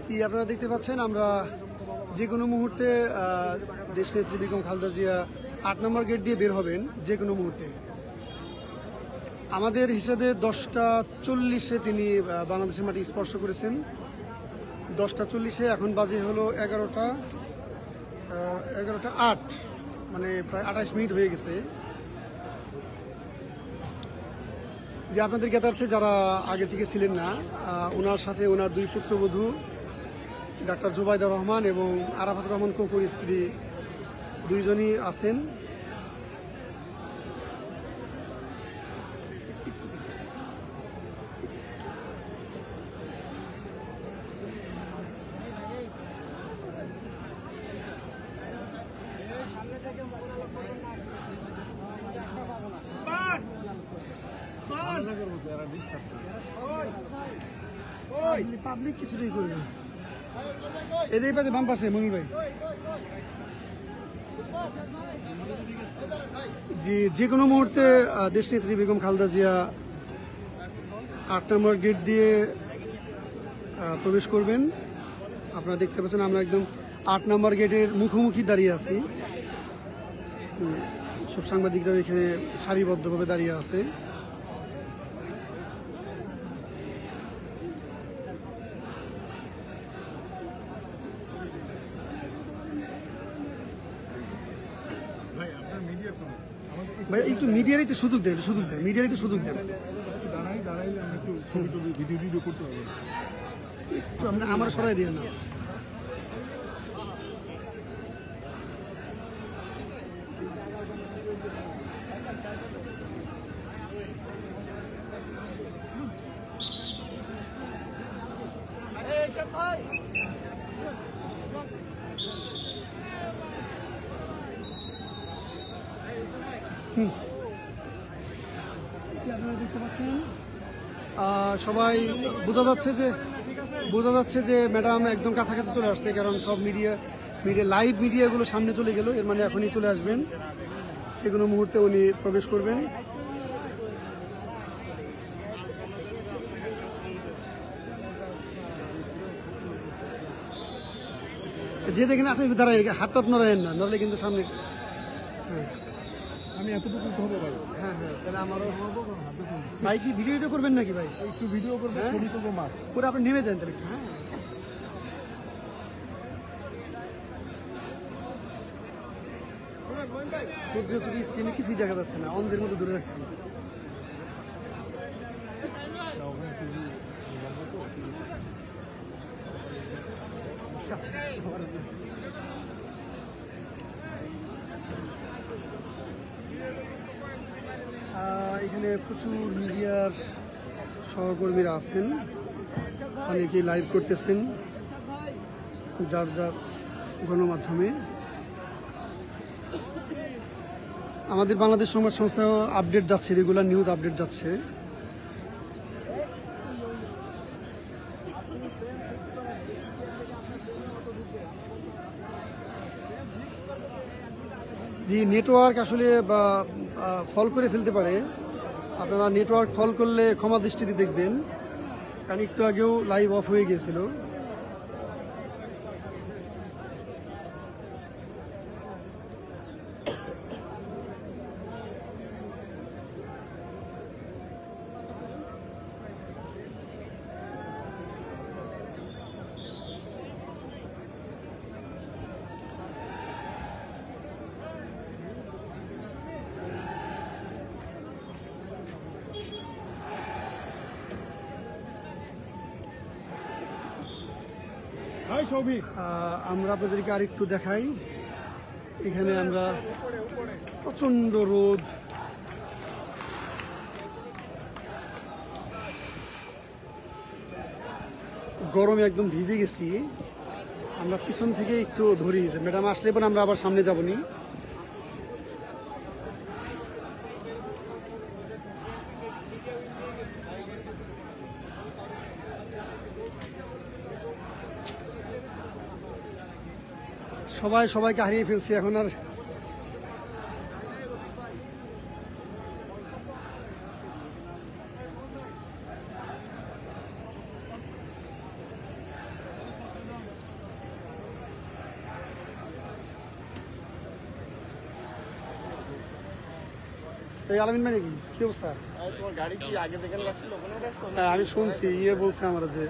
কি আপনারা দেখতে পাচ্ছেন, আমরা যে কোনো মুহূর্তে দেশনেত্রী বেগম খালেদা জিয়া ৮ নম্বর গেট দিয়ে বের হবেন যে কোনো মুহূর্তে। আমাদের হিসাবে 10টা 40-এ তিনি বাংলাদেশের মাটি স্পর্শ করেছেন। 10টা 40-এ, এখন বাজে হলো 11টা 8, মানে প্রায় 28 মিনিট হয়ে গেছে। যে আপনাদের জ্ঞাতার্থে যারা আগে থেকে ছিলেন না, ওনার সাথে ওনার 2 পুত্রবধূ ডাক্তার জুবাইদা রহমান এবং আরাফাত রহমান কোকুর স্ত্রী 2 জনই আছেন। পাবলিক কিছুটাই করবে এদের পাশে, বাম পাশে মনির ভাই। যে কোনো মুহূর্তে দেশনেত্রী বেগম খালেদা জিয়া 8 নম্বর গেট দিয়ে প্রবেশ করবেন। আপনারা দেখতে পাচ্ছেন আমরা একদম 8 নম্বর গেটের মুখোমুখি দাঁড়িয়ে আছি। সব সাংবাদিকরা এখানে সারিবদ্ধভাবে দাঁড়িয়ে আছে। ভাই একটু মিডিয়ার একটু সুযোগ দেন, মিডিয়ার একটু সুযোগ দেন। একটু আমার সরাই দিয়ে না। আপনারা দেখতে পাচ্ছেন সবাই বোঝা যাচ্ছে যে ম্যাডাম একদম কাছাকাছি চলে আসছে, কারণ সব মিডিয়া লাইভ মিডিয়াগুলো সামনে চলে গেল। এর মানে এখনই চলে আসবেন, যে কোনো মুহূর্তে উনি প্রবেশ করবেন। যে যেখানে আছে দাঁড়ায়, হাত নড়ায়েন না, নড়লে কিন্তু সামনে। হ্যাঁ, আমি এতটুকু হবো ভাই। হ্যাঁ, তাহলে আমারও ভাই কি ভিডিওটা করবেন নাকি ভাই? একটু ভিডিও করবেন, ছবি তুলবো মাস পুরো, আপনি নেমে যান তাহলে একটু। হ্যাঁ, স্ক্রিনে কিছুই দেখা যাচ্ছে না, অন্ধের মতো দূরে রাখছি। এখানে প্রচুর মিডিয়ার সহকর্মীরা আছেন, অনেকেই লাইভ করতেছেন যার গণমাধ্যমে। আমাদের বাংলাদেশ সংবাদ সংস্থাও আপডেট যাচ্ছে, রেগুলার নিউজ আপডেট যাচ্ছে। যে নেটওয়ার্ক আসলে ফল করে ফেলতে পারে, আপনারা নেটওয়ার্ক ফল করলে ক্ষমা দৃষ্টিতে দেখবেন, কারণ একটু আগেও লাইভ অফ হয়ে গিয়েছিল। আমরা আপনাদেরকে আরেকটু দেখাই, এখানে আমরা প্রচন্ড রোদ, গরমে একদম ভিজে গেছি। আমরা পিছন থেকে একটু ধরি, ম্যাডাম আসলে পরে আমরা আবার সামনে যাবনি। সবাইকে হারিয়ে ফেলছি এখন। আর এই আলামিন ভাই নাকি কি অবস্থা? তোমার গাড়ি কি আগে থেকে লাগছিল ওখানে রাখছো? হ্যাঁ আমি শুনছি বলছে আমার যে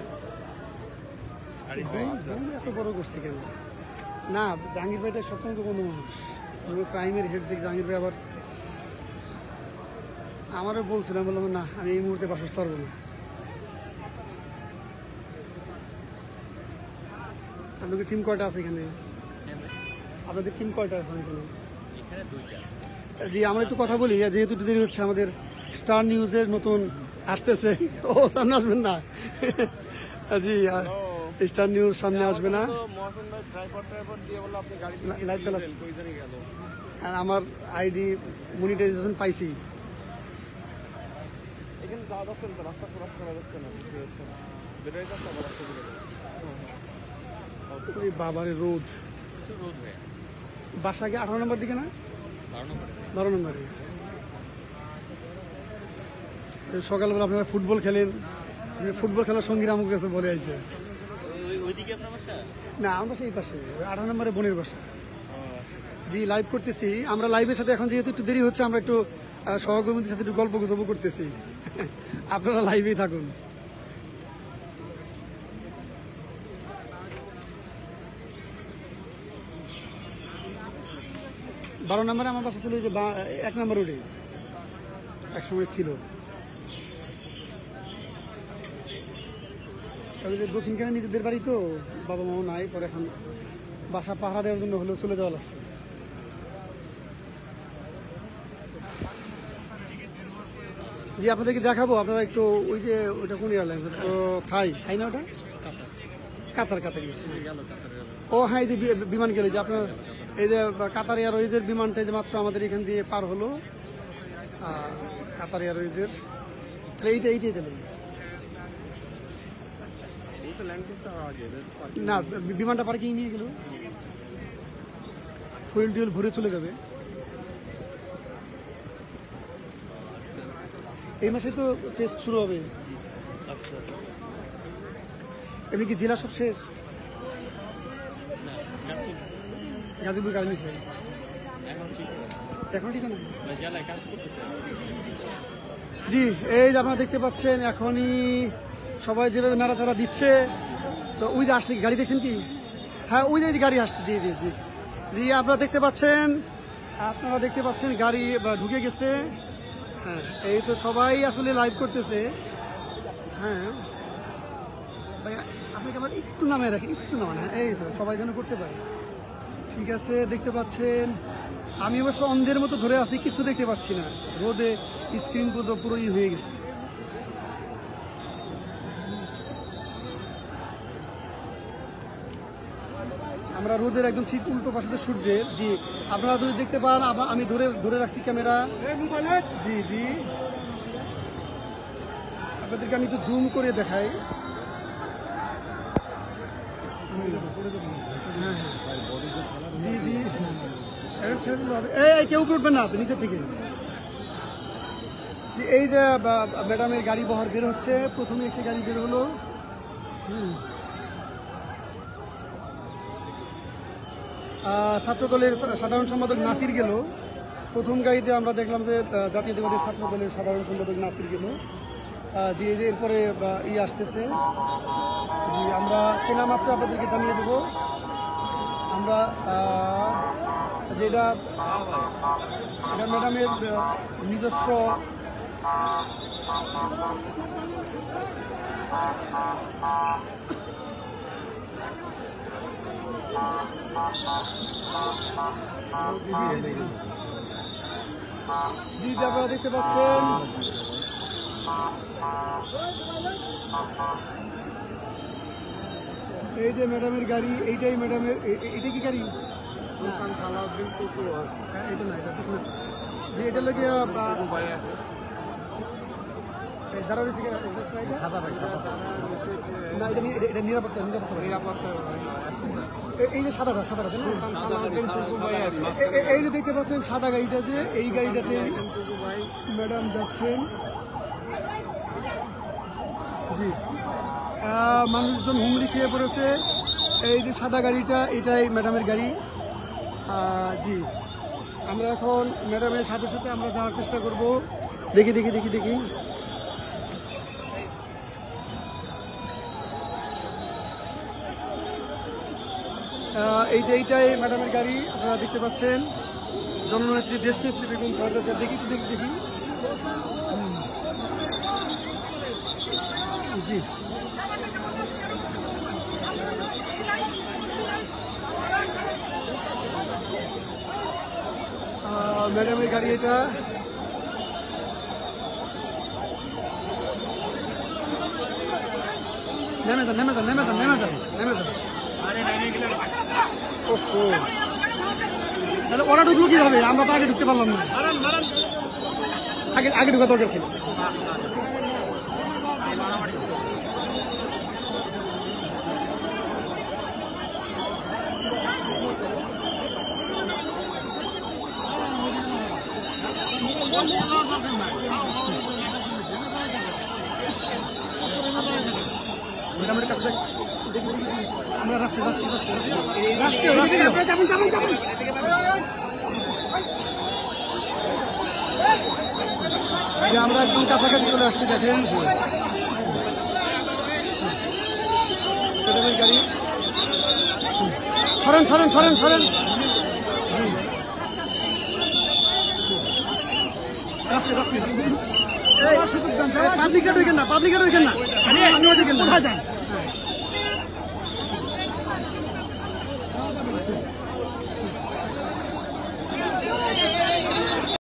এত বড় করছে কেন না জাহাঙ্গীর ভাইটা সবসময় তো কোনো মানুষ ক্রাইমের হেড যে জাহাঙ্গীর ভাই আবার আমারও বলছিলাম বললাম না আমি এই মুহূর্তে বাসস্থান পারবো না। আপনাদের টিম কয়টা আছে এখানে? আপনাদের টিম কয়টা এখন এখানে? জি আমরা একটু কথা বলি যেহেতু দেরি হচ্ছে আমাদের স্টার নিউজের নতুন আসতেছে ও সামনে আসবেন না জি স্টার নিউজ সামনে আসবে না লাইভ চালাচ্ছি আর আমার আইডি মনিটাইজেশন পাইছি এখানে যাওয়া যাচ্ছে না রাস্তা ক্রস করা যাচ্ছে না বেরোয় যাচ্ছে আবার রাস্তা ওই বাবারে রোদ বাসা কি 18 নম্বর দিকে না 12 নম্বরে সকালবেলা আপনারা ফুটবল খেলেন ফুটবল খেলার সঙ্গীরা আমার কাছে বলে আসছে না আমরা সেই পাশে 18 নম্বরে বোনের বাসা জি লাইভ করতেছি আমরা লাইভের সাথে এখন যেহেতু একটু দেরি হচ্ছে আমরা একটু সহকর্মীদের সাথে একটু গল্প গুজব করতেছি আপনারা লাইভেই থাকুন। বারো নম্বরে আমার বাসা ছিল যে 1 নম্বর রোডে একসময় ছিল যে দক্ষিণখানে নিজেদের বাড়ি তো বাবা মাও নাই পরে এখন বাসা পাহারা দেওয়ার জন্য হলেও চলে যাওয়া লাগছে। জি আপনাদেরকে দেখাবো আপনারা একটু ওই যে ওইটা কোন এয়ারলাইন্স থাই না ওটা কাতার গেছে ও হ্যাঁ এই যে বিমান গেল যে আপনার এই যে কাতার এয়ারওয়েজের বিমানটা যে মাত্র আমাদের এখান দিয়ে পার হলো কাতার এয়ারওয়েজের এইটাই তাহলে না বিমানটা পার্কিং নিয়ে গেল ফুয়েল টুয়েল ভরে চলে যাবে। এই মাসে তো টেস্ট শুরু হবে এমনি কি জেলা সব শেষ গাজীপুর গাড়ি নিছে এখন ঠিক আছে জি এই যে আপনারা দেখতে পাচ্ছেন এখনই সবাই যেভাবে নাড়াচাড়া দিচ্ছে তো ওই যে আসছে গাড়ি দেখছেন কি হ্যাঁ ওই যে গাড়ি আসছে জি জি জি জি আপনারা দেখতে পাচ্ছেন গাড়ি ঢুকে গেছে হ্যাঁ এই তো সবাই আসলে লাইভ করতেছে হ্যাঁ ভাই আপনাকে আবার একটু নামে রাখি একটু নামান হ্যাঁ এই তো সবাই যেন করতে পারে ঠিক আছে দেখতে পাচ্ছেন আমি অবশ্য অন্ধের মতো ধরে আছি কিছু দেখতে পাচ্ছি না রোদে স্ক্রিন পুরো হয়ে গেছে। আমরা রোদের একদম ঠিক উল্টো পাশে সূর্যের জি আপনারা যদি দেখতে পান আমি ধরে রাখছি ক্যামেরা জি জি আপনাদেরকে আমি একটু জুম করে দেখাই হ্যাঁ জি জি এই কেউ উঠবেন না আপনি নিচের থেকে এই যে ম্যাডামের গাড়ি বহর বের হচ্ছে প্রথমে একটি গাড়ি বের হলো ছাত্রদলের সাধারণ সম্পাদক নাসির গেল প্রথম গাড়িতে আমরা দেখলাম যে জাতীয়তাবাদী ছাত্রদলের সাধারণ সম্পাদক নাসির গেল জি এরপরে আসতেছে জি আমরা চেনা মাত্র আপনাদেরকে জানিয়ে দেব আমরা যেটা ম্যাডামের নিজস্ব জি আপনারা দেখতে পাচ্ছেন এই যে ম্যাডামের গাড়ি এইটাই ম্যাডামের এটা কি গাড়ি এটা না এটা পিছনে যে এটা লোকে এই যে সাদাটা এই যে দেখতে পাচ্ছেন সাদা গাড়িটা যে এই গাড়িটাতে ম্যাডাম যাচ্ছেন জি মানুষজন হুমড়ি খেয়ে পড়েছে এই যে সাদা গাড়িটা এটাই ম্যাডামের গাড়ি জি আমরা এখন ম্যাডামের সাথে সাথে আমরা যাওয়ার চেষ্টা করব। দেখি দেখি দেখি দেখি এইটাই ম্যাডামের গাড়ি আপনারা দেখতে পাচ্ছেন। জননেত্রী দেশনেত্রী বেগম খালেদা জিয়া। দেখি একটু দেখি দেখি জি ম্যাডামের গাড়ি এটা। নেমে যান নেমে যান নেমে যান নেমে যান নেমে যান। ওহো, তাহলে ওরা ঢুকলো কিভাবে? আমরা তো আগে ঢুকতে পারলাম না। আগে আগে ঢুকা দরকার ছিল। ম্যাডামের কাছে আমরা রাষ্ট্রীয় রাষ্ট্রীয় রাষ্ট্রীয় রাষ্ট্রীয় যে আমরা একদম কাছাকাছি চলে আসছি। দেখেন ম্যাডামের গাড়ি। সরেন সরেন সরেন সরেন। রাষ্ট্রীয় রাষ্ট্রীয় রাষ্ট্রীয় পাবলিক গাড়ি না, পাবলিক গাড়ি না, আমি ওইদিকে কোথায় যান?